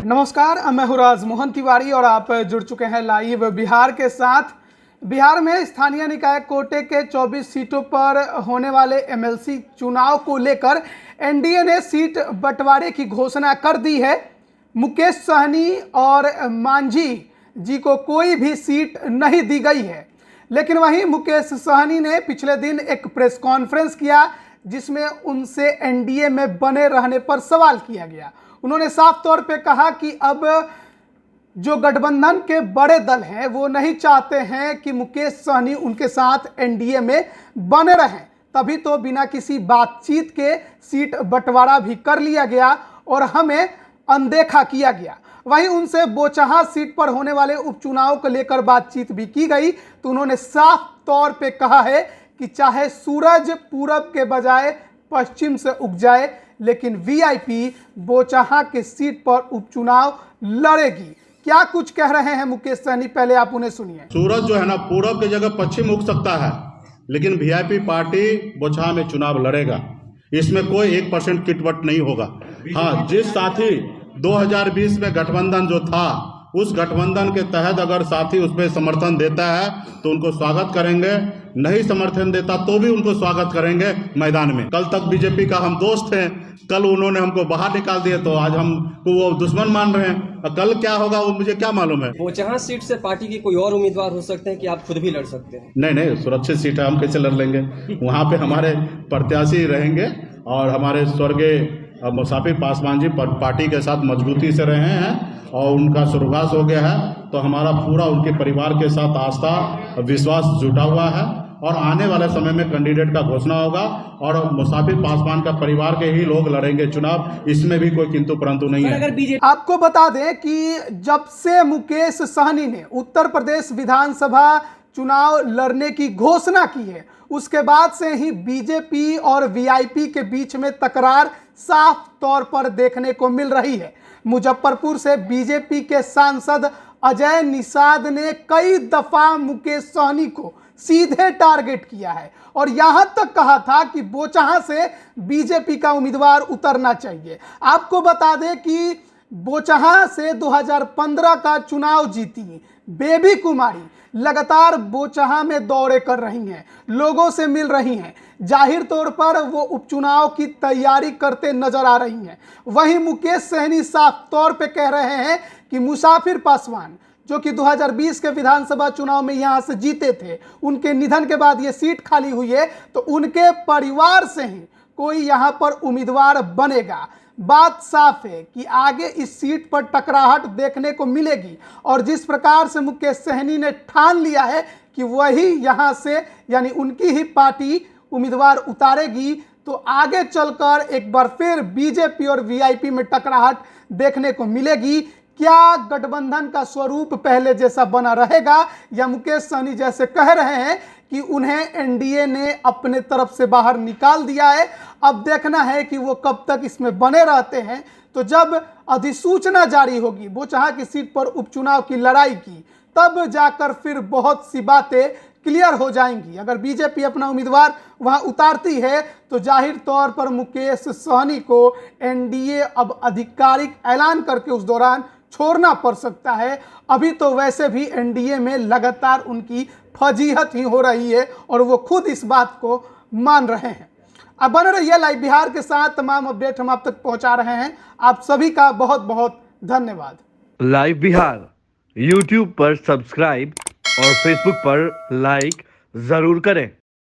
नमस्कार, मैं हूं राजमोहन तिवारी और आप जुड़ चुके हैं लाइव बिहार के साथ। बिहार में स्थानीय निकाय कोटे के 24 सीटों पर होने वाले एमएलसी चुनाव को लेकर एनडीए ने सीट बंटवारे की घोषणा कर दी है। मुकेश सहनी और मांझी जी को कोई भी सीट नहीं दी गई है, लेकिन वहीं मुकेश सहनी ने पिछले दिन एक प्रेस कॉन्फ्रेंस किया जिसमें उनसे एनडीए में बने रहने पर सवाल किया गया। उन्होंने साफ तौर पे कहा कि अब जो गठबंधन के बड़े दल हैं वो नहीं चाहते हैं कि मुकेश सहनी उनके साथ एनडीए में बने रहें, तभी तो बिना किसी बातचीत के सीट बंटवारा भी कर लिया गया और हमें अनदेखा किया गया। वहीं उनसे बोचहा सीट पर होने वाले उपचुनाव को लेकर बातचीत भी की गई तो उन्होंने साफ तौर पे कहा है कि चाहे सूरज पूरब के बजाय पश्चिम से उग जाए, लेकिन वीआईपी बोचहा के सीट पर उपचुनाव लड़ेगी। क्या कुछ कह रहे हैं मुकेश सहनी, पहले आप उन्हें सुनिए। सूरज जो है ना पूरब की जगह पश्चिम उग सकता है, लेकिन वीआईपी पार्टी बोचहा में चुनाव लड़ेगा। इसमें कोई 1% किटवट नहीं होगा। हाँ, जिस साथी 2020 में गठबंधन जो था, उस गठबंधन के तहत अगर साथी उसमें समर्थन देता है तो उनको स्वागत करेंगे, नहीं समर्थन देता तो भी उनको स्वागत करेंगे मैदान में। कल तक बीजेपी का हम दोस्त हैं, कल उन्होंने हमको बाहर निकाल दिया तो आज हमको वो दुश्मन मान रहे हैं, और कल क्या होगा वो मुझे क्या मालूम है। बोचहा सीट से पार्टी के कोई और उम्मीदवार हो सकते हैं कि आप खुद भी लड़ सकते हैं? नहीं, सुरक्षित सीट है, हम कैसे लड़ लेंगे। वहाँ पे हमारे प्रत्याशी रहेंगे और हमारे स्वर्गीय मुसाफिर पासवान जी पार्टी के साथ मजबूती से रहे हैं और उनका स्वर्गवास हो गया है, तो हमारा पूरा उनके परिवार के साथ आस्था विश्वास जुटा हुआ है और आने वाले समय में कैंडिडेट का घोषणा होगा और मुसाफिर पासवान का परिवार के ही लोग लड़ेंगे चुनाव। इसमें भी कोई किंतु परंतु नहीं है। आपको बता दें कि जब से मुकेश सहनी ने उत्तर प्रदेश विधानसभा चुनाव लड़ने की घोषणा की है, उसके बाद से ही बीजेपी और वीआईपी के बीच में तकरार साफ तौर पर देखने को मिल रही है। मुजफ्फरपुर से बीजेपी के सांसद अजय निषाद ने कई दफा मुकेश सहनी को सीधे टारगेट किया है और यहां तक कहा था कि बोचहा से बीजेपी का उम्मीदवार उतरना चाहिए। आपको बता दें कि बोचहा से 2015 का चुनाव जीती बेबी कुमारी लगातार बोचहा में दौरे कर रही हैं, लोगों से मिल रही हैं, जाहिर तौर पर वो उपचुनाव की तैयारी करते नजर आ रही हैं। वहीं मुकेश सहनी साफ तौर पे कह रहे हैं कि मुसाफिर पासवान जो कि 2020 के विधानसभा चुनाव में यहां से जीते थे, उनके निधन के बाद ये सीट खाली हुई है तो उनके परिवार से ही कोई यहां पर उम्मीदवार बनेगा। बात साफ है कि आगे इस सीट पर टकराहट देखने को मिलेगी और जिस प्रकार से मुकेश सहनी ने ठान लिया है कि वही यहां से यानी उनकी ही पार्टी उम्मीदवार उतारेगी, तो आगे चलकर एक बार फिर बीजेपी और वीआईपी में टकराहट देखने को मिलेगी। क्या गठबंधन का स्वरूप पहले जैसा बना रहेगा या मुकेश सहनी जैसे कह रहे हैं कि उन्हें एनडीए ने अपने तरफ से बाहर निकाल दिया है, अब देखना है कि वो कब तक इसमें बने रहते हैं। तो जब अधिसूचना जारी होगी बोचहा की सीट पर उपचुनाव की लड़ाई की, तब जाकर फिर बहुत सी बातें क्लियर हो जाएंगी। अगर बीजेपी अपना उम्मीदवार वहां उतारती है तो जाहिर तौर पर मुकेश सहनी को एनडीए अब आधिकारिक ऐलान करके उस दौरान छोड़ना पड़ सकता है। अभी तो वैसे भी एनडीए में लगातार उनकी फजीहत ही हो रही है और वो खुद इस बात को मान रहे हैं। अब बने रहिए लाइव बिहार के साथ, तमाम अपडेट हम आप तक पहुंचा रहे हैं। आप सभी का बहुत बहुत धन्यवाद। लाइव बिहार यूट्यूब पर सब्सक्राइब और फेसबुक पर लाइक जरूर करें।